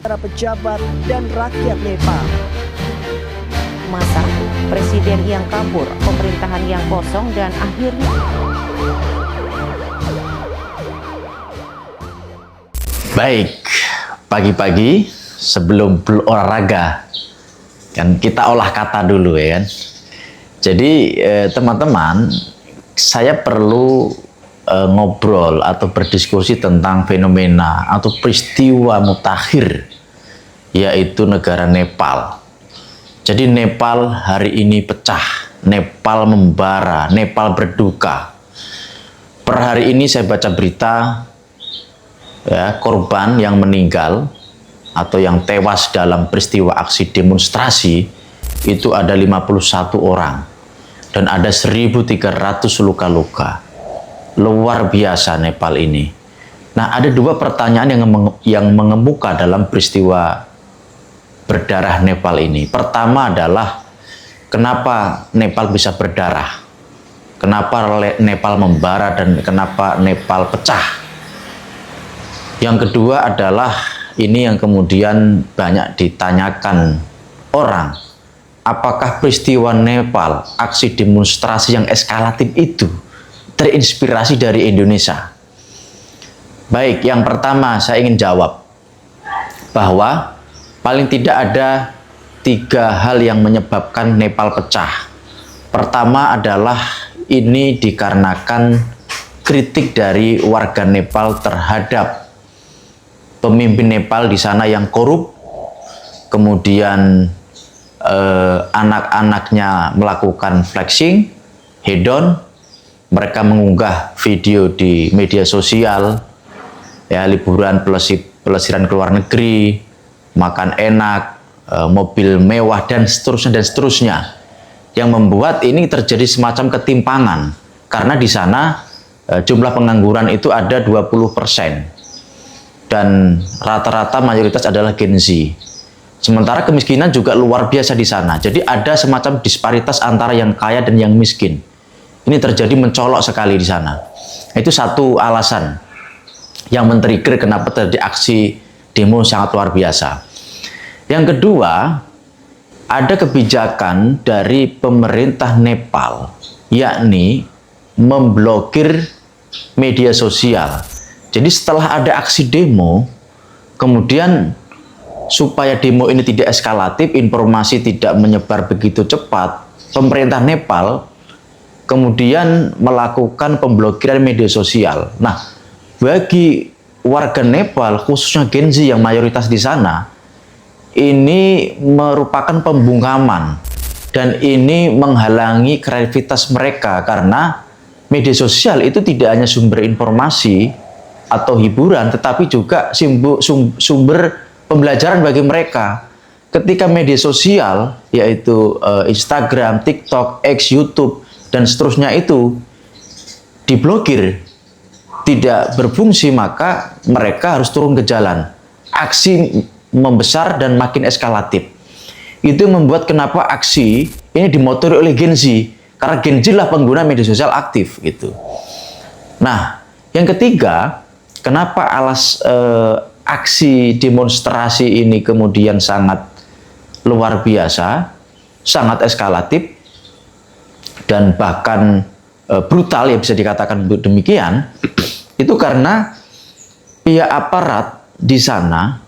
para pejabat dan rakyat Nepal. Masa presiden yang kabur, pemerintahan yang kosong, dan akhirnya baik, pagi-pagi sebelum berolahraga kan kita olah kata dulu ya kan. Jadi teman-teman, saya perlu ngobrol atau berdiskusi tentang fenomena atau peristiwa mutakhir, yaitu negara Nepal. Jadi Nepal hari ini pecah, Nepal membara, Nepal berduka. Per hari ini saya baca berita ya, korban yang meninggal atau yang tewas dalam peristiwa aksi demonstrasi itu ada 51 orang dan ada 1.300 luka-luka. Luar biasa Nepal ini. Nah, ada dua pertanyaan yang mengemuka dalam peristiwa berdarah Nepal ini. Pertama adalah, kenapa Nepal bisa berdarah? Kenapa Nepal membara dan kenapa Nepal pecah? Yang kedua adalah, ini yang kemudian banyak ditanyakan orang, apakah peristiwa Nepal, aksi demonstrasi yang eskalatif itu terinspirasi dari Indonesia? Baik, yang pertama saya ingin jawab bahwa paling tidak ada 3 hal yang menyebabkan Nepal pecah. Pertama adalah ini dikarenakan kritik dari warga Nepal terhadap pemimpin Nepal di sana yang korup, kemudian anak-anaknya melakukan flexing, hedon, mereka mengunggah video di media sosial, ya, liburan pelesiran ke luar negeri, makan enak, mobil mewah, dan seterusnya, yang membuat ini terjadi semacam ketimpangan, karena di sana jumlah pengangguran itu ada 20%, dan rata-rata mayoritas adalah Gen Z. Sementara kemiskinan juga luar biasa di sana, jadi ada semacam disparitas antara yang kaya dan yang miskin. Ini terjadi mencolok sekali di sana. Itu satu alasan yang men-trigger kenapa terjadi aksi demo sangat luar biasa. Yang kedua, ada kebijakan dari pemerintah Nepal, yakni memblokir media sosial. Jadi setelah ada aksi demo, kemudian supaya demo ini tidak eskalatif, informasi tidak menyebar begitu cepat, pemerintah Nepal kemudian melakukan pemblokiran media sosial. Nah, bagi warga Nepal, khususnya Gen Z yang mayoritas di sana, ini merupakan pembungkaman dan ini menghalangi kreativitas mereka, karena media sosial itu tidak hanya sumber informasi atau hiburan, tetapi juga sumber pembelajaran bagi mereka. Ketika media sosial, yaitu Instagram, TikTok, X, YouTube, dan seterusnya itu diblokir, tidak berfungsi, maka mereka harus turun ke jalan. Aksi membesar dan makin eskalatif. Itu membuat kenapa aksi ini dimotori oleh Gen Z, karena Gen Z lah pengguna media sosial aktif gitu. Nah, yang ketiga, kenapa aksi demonstrasi ini kemudian sangat luar biasa, sangat eskalatif, dan bahkan brutal, ya bisa dikatakan demikian, itu karena pihak aparat di sana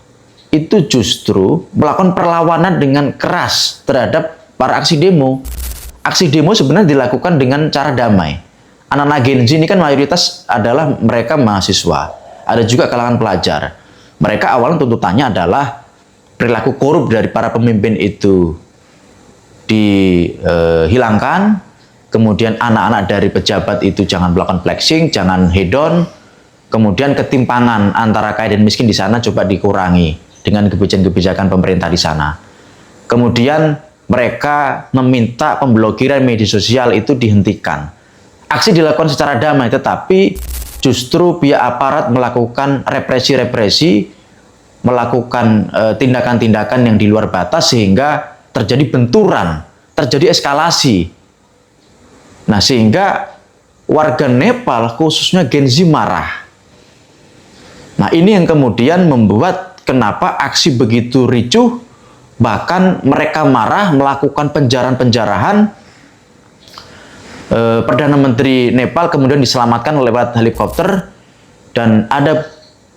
itu justru melakukan perlawanan dengan keras terhadap para aksi demo. Aksi demo sebenarnya dilakukan dengan cara damai. Anak-anak Gen Z ini kan mayoritas adalah mereka mahasiswa, ada juga kalangan pelajar. Mereka awalnya tuntutannya adalah perilaku korup dari para pemimpin itu dihilangkan, kemudian anak-anak dari pejabat itu jangan melakukan flexing, jangan hedon, kemudian ketimpangan antara kaya dan miskin di sana coba dikurangi dengan kebijakan-kebijakan pemerintah di sana. Kemudian mereka meminta pemblokiran media sosial itu dihentikan. Aksi dilakukan secara damai, tetapi justru pihak aparat melakukan represi-represi, melakukan tindakan-tindakan yang di luar batas, sehingga terjadi benturan, terjadi eskalasi. Nah, sehingga warga Nepal, khususnya Gen Z, marah. Nah, ini yang kemudian membuat kenapa aksi begitu ricuh, bahkan mereka marah melakukan penjarahan Perdana Menteri Nepal kemudian diselamatkan lewat helikopter, dan ada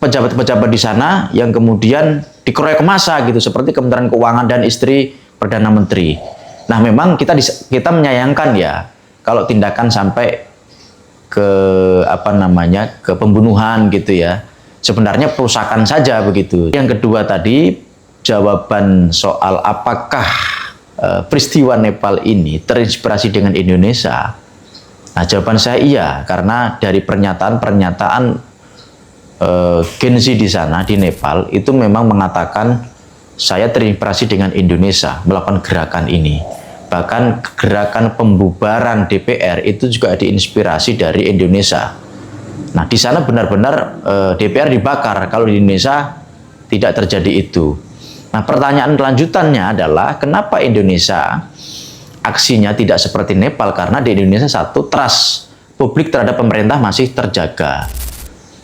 pejabat-pejabat di sana yang kemudian dikeroyok massa gitu, seperti Kementerian Keuangan dan istri Perdana Menteri. Nah, memang kita menyayangkan ya kalau tindakan sampai ke ke pembunuhan gitu ya. Sebenarnya perusakan saja begitu. Yang kedua tadi, jawaban soal apakah peristiwa Nepal ini terinspirasi dengan Indonesia. Nah, jawaban saya iya, karena dari pernyataan-pernyataan Gen Z di sana, di Nepal, itu memang mengatakan saya terinspirasi dengan Indonesia melakukan gerakan ini. Bahkan gerakan pembubaran DPR itu juga diinspirasi dari Indonesia. Nah, di sana benar-benar DPR dibakar, kalau di Indonesia tidak terjadi itu. Nah, pertanyaan lanjutannya adalah kenapa Indonesia aksinya tidak seperti Nepal? Karena di Indonesia satu, trust publik terhadap pemerintah masih terjaga.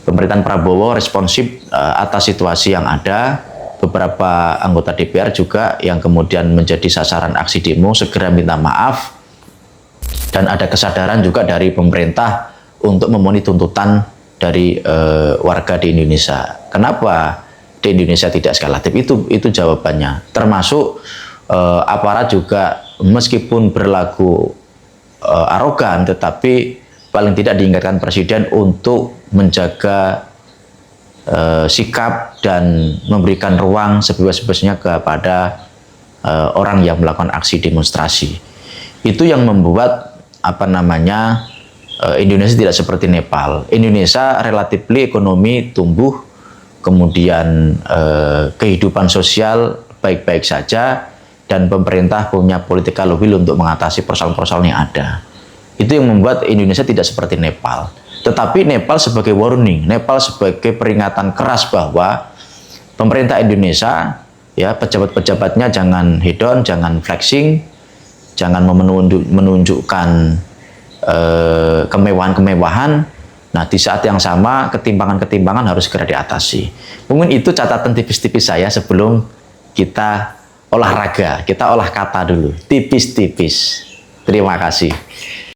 Pemerintahan Prabowo responsif atas situasi yang ada. Beberapa anggota DPR juga yang kemudian menjadi sasaran aksi demo segera minta maaf. Dan ada kesadaran juga dari pemerintah untuk memenuhi tuntutan dari warga di Indonesia. Kenapa di Indonesia tidak eskalatif? Itu jawabannya. Termasuk aparat juga meskipun berlaku arogan, tetapi paling tidak diingatkan Presiden untuk menjaga sikap dan memberikan ruang sebebas-bebasnya kepada orang yang melakukan aksi demonstrasi. Itu yang membuat Indonesia tidak seperti Nepal. Indonesia relatif ekonomi tumbuh, kemudian kehidupan sosial baik-baik saja, dan pemerintah punya political will untuk mengatasi persoalan-persoalan yang ada. Itu yang membuat Indonesia tidak seperti Nepal. Tetapi Nepal sebagai warning, Nepal sebagai peringatan keras bahwa pemerintah Indonesia, ya, pejabat-pejabatnya jangan hedon, jangan flexing, jangan menunjukkan kemewahan-kemewahan. Nah, di saat yang sama ketimpangan-ketimpangan harus segera diatasi. Mungkin itu catatan tipis-tipis saya sebelum kita olahraga, kita olah kata dulu, tipis-tipis. Terima kasih.